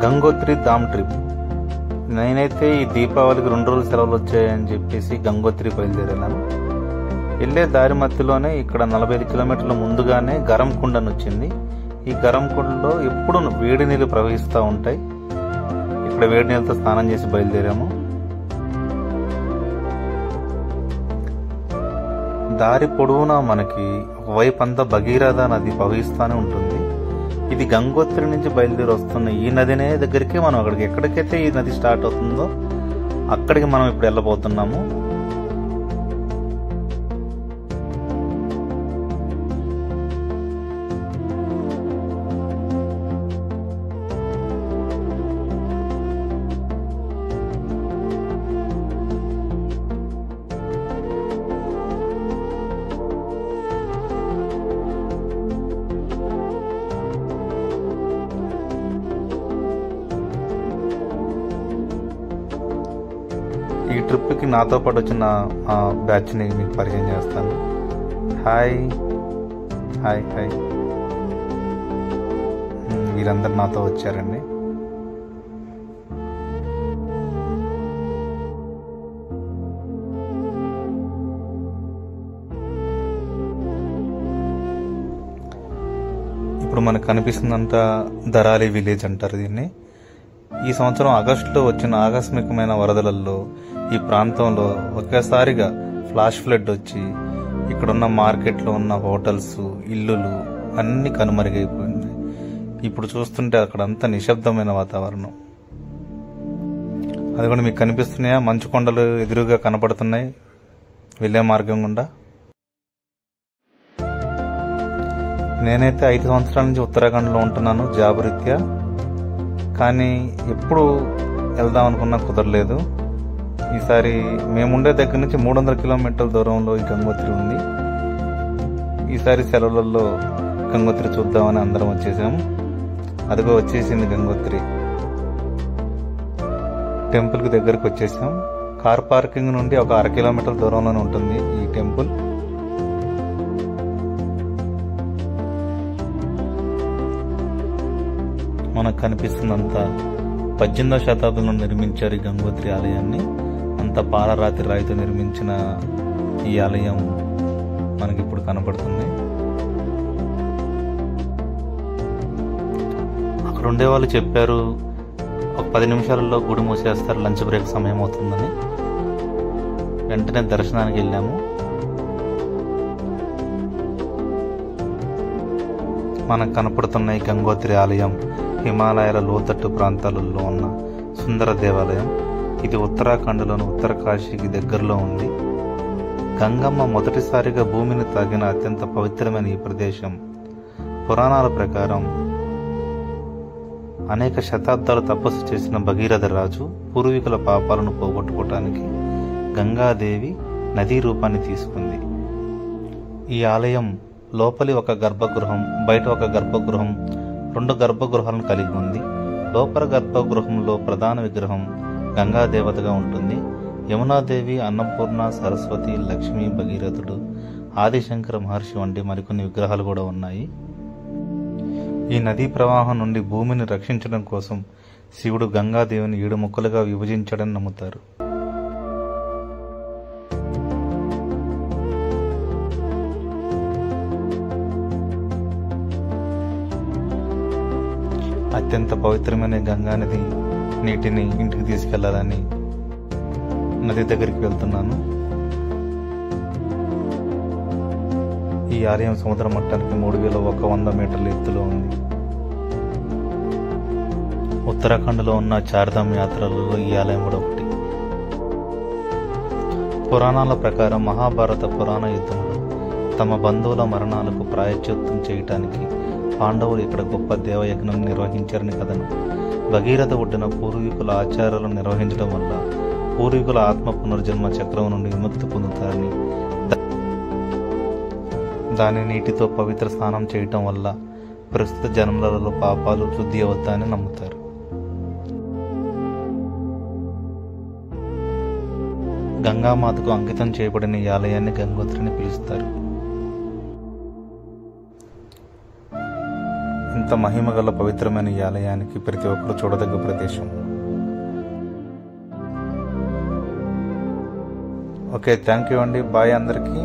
గంగోత్రి ధామ్ trip. నేనైతే ఈ దీపావళికి 2 రోజులు సెలవులు వచ్చాయని చెప్పేసి గంగోత్రి బయలుదేరాను. వెళ్ళే దారి మధ్యలోనే ఇక్కడ 45 కిలోమీటర్ల ముందుగానే గరంకుండ అని వచ్చింది. ఈ గరంకుండలో ఎప్పుడు వేడి నీళ్ళు ప్రవహిస్తూ ఉంటాయి. ఇక్కడ వేడి నీళ్ళతో స్నానం చేసి బయలుదేరాము. దారి పొడవునా మనకి ఒకవైపు అంతా భగీరథ నది ప్రవహిస్తూనే ఉంటుంది. ఇది గంగోత్రి నుంచి బయలుదేరి వస్తున్న ఈ నదినే దగ్గరికి మనం ఎక్కడికైతే ఈ నది స్టార్ట్ అవుతుందో అక్కడికి మనం ఇప్పుడు వెళ్ళబోతున్నాము. ఈ ట్రిప్కి నాతో పాటు వచ్చిన బ్యాచ్ని మీకు పరిచయం చేస్తాను. హాయ్ హాయ్ హాయ్, వీరందరూ నాతో వచ్చారండి. ఇప్పుడు మనకు కనిపిస్తుందంతా దరాలి విలేజ్ అంటారు దీన్ని. ఈ సంవత్సరం ఆగస్టులో వచ్చిన ఆకస్మికమైన వరదలలో ఈ ప్రాంతంలో ఒకేసారిగా ఫ్లాష్ ఫ్లడ్ వచ్చి ఇక్కడున్న మార్కెట్లో ఉన్న హోటల్స్, ఇల్లులు అన్ని కనుమరుగైపోయింది. ఇప్పుడు చూస్తుంటే అక్కడంతా నిశ్శబ్దమైన వాతావరణం. అది కూడా మీకు కనిపిస్తున్నాయా? మంచు కొండలు ఎదురుగా కనపడుతున్నాయి వెళ్ళే మార్గం గుండా. నేనైతే 5 సంవత్సరాల నుంచి ఉత్తరాఖండ్లో ఉంటున్నాను జాబ్ రీత్యా. కానీ ఎప్పుడు వెళ్దాం అనుకున్నా కుదరలేదు. ఈసారి మేముండే దగ్గర నుంచి 300 కిలోమీటర్ల దూరంలో ఈ గంగోత్రి ఉంది. ఈసారి సెలవులలో గంగోత్రి చూద్దామని అందరం వచ్చేసాం. అదిగో వచ్చేసింది గంగోత్రి. టెంపుల్కి దగ్గరకు వచ్చేసాం. కార్ పార్కింగ్ నుండి ఒక 1/2 కిలోమీటర్ల దూరంలోనే ఉంటుంది ఈ టెంపుల్. మనకు కనిపిస్తున్నంత 18వ శతాబ్దంలో నిర్మించారు ఈ గంగోత్రి ఆలయాన్ని. అంత పాలరాతి రాయితో నిర్మించిన ఈ ఆలయం మనకి ఇప్పుడు కనపడుతుంది. అక్కడ ఉండేవాళ్ళు చెప్పారు ఒక 10 నిమిషాలలో గుడి మూసేస్తారు, లంచ్ బ్రేక్ సమయం అవుతుందని. వెంటనే దర్శనానికి వెళ్ళాము. మనకు కనపడుతున్న ఈ గంగోత్రి ఆలయం హిమాలయాల లోతట్టు ప్రాంతాలలో ఉన్న సుందర దేవాలయం. ఇది ఉత్తరాఖండ్లోని ఉత్తరకాశీకి దగ్గరలో ఉంది. గంగమ్మ మొదటిసారిగా భూమిని తాకిన అత్యంత పవిత్రమైన ఈ ప్రదేశం పురాణాల ప్రకారం అనేక శతాబ్దాలు తపస్సు చేసిన భగీరథ రాజు పూర్వీకుల పాపాలను పోగొట్టుకోవటానికి గంగాదేవి నదీ రూపాన్ని తీసుకుంది. ఈ ఆలయం లోపలి ఒక గర్భగృహం, బయట ఒక గర్భగృహం, 2 గర్భగృహాలను కలిగి ఉంది. లోపల గర్భగృహంలో ప్రధాన విగ్రహం గంగాదేవతగా ఉంటుంది. యమునాదేవి, అన్నపూర్ణ, సరస్వతి, లక్ష్మి, భగీరథుడు, ఆదిశంకర మహర్షి వంటి మరికొన్ని విగ్రహాలు కూడా ఉన్నాయి. ఈ నదీ ప్రవాహం నుండి భూమిని రక్షించడం కోసం శివుడు గంగాదేవిని 7 ముక్కలుగా విభజించాడని నమ్ముతారు. అత్యంత పవిత్రమైన గంగా నది నీటిని ఇంటికి తీసుకెళ్లాలని నది దగ్గరికి వెళ్తున్నాను. ఈ ఆలయం సముద్ర మట్టానికి 3100 మీటర్ల ఎత్తులో ఉంది. ఉత్తరాఖండ్లో ఉన్న చార్ధామ్ యాత్రలలో ఈ ఆలయం కూడా ఒకటి. పురాణాల ప్రకారం మహాభారత పురాణ యుద్ధంలో తమ బంధువుల మరణాలకు ప్రాయశ్చిత్తం చేయటానికి పాండవులు ఇక్కడ గొప్ప దేవయజ్ఞం నిర్వహించారని కథను. భగీరథ ఒడ్డున పూర్వీకుల ఆచారాలను నిర్వహించడం వల్ల పూర్వీకుల ఆత్మ పునర్జన్మ చక్రం నుండి విముక్తి పొందుతారని, దాని నీటితో పవిత్ర స్నానం చేయటం వల్ల ప్రస్తుత జన్మలలో పాపాలు శుద్ధి అవుతాయని నమ్ముతారు. గంగామాతకు అంకితం చేయబడిన ఈ ఆలయాన్ని గంగోత్రిని పిలుస్తారు. ఇంత మహిమగల పవిత్రమైన ఈ ఆలయానికి ప్రతి ఒక్కరు చూడదగ్గ ప్రదేశం. ఓకే, థ్యాంక్ యూ అండి. బాయ్ అందరికీ.